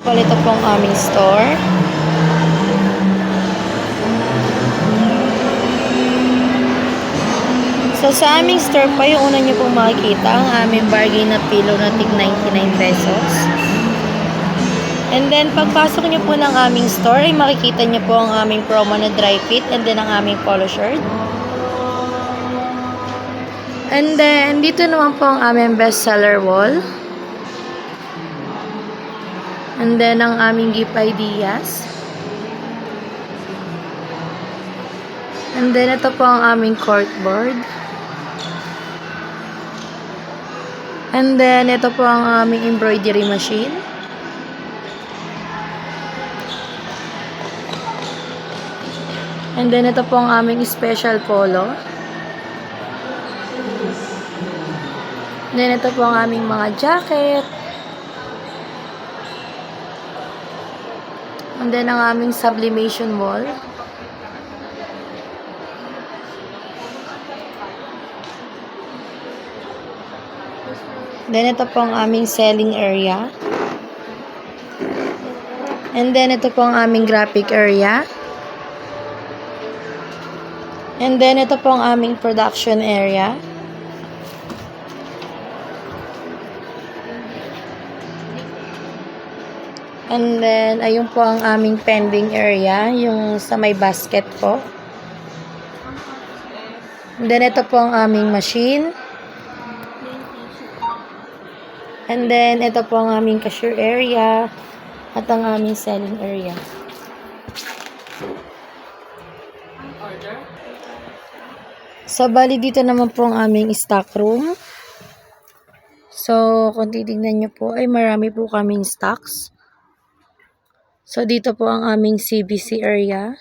Bali, ito po ang aming store. So, sa aming store po, yung una nyo pong makikita, ang aming bargain na pillow na tig 99 pesos. And then, pagpasok nyo po ng aming store, ay makikita nyo po ang aming promo na dry fit and then ang aming polo shirt. And then, dito naman po ang aming bestseller wall. And then, ang aming gift ideas. And then, ito po ang aming corkboard. And then, ito po ang aming embroidery machine. And then, ito po ang aming special polo. And then, ito po ang aming mga jacket. And then, ang aming sublimation wall. Then, ito po ang aming selling area. And then, ito po ang aming graphic area. And then, ito po ang aming production area. And then, ayun po ang aming pending area, yung sa may basket po. And then, ito po ang aming machine. And then, ito po ang aming cashier area at ang aming selling area. So, bali dito naman po ang aming stock room. So, kung titignan nyo po, ay marami po kaming stocks. So, dito po ang aming CBC area.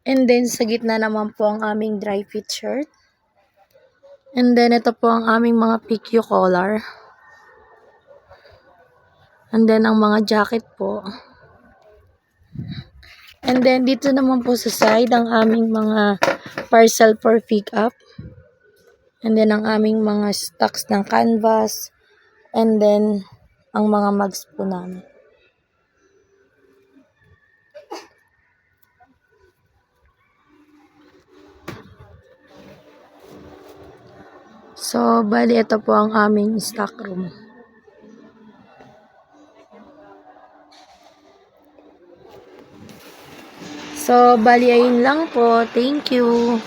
And then, sa gitna naman po ang aming dry fit shirt. And then, ito po ang aming mga PQ collar. And then, ang mga jacket po. And then, dito naman po sa side, ang aming mga parcel for pick up. And then, ang aming mga stocks ng canvas. And then, ang mga mugs po namin. So, bali, ito po ang aming stock room. So, bali, ayun lang po. Thank you.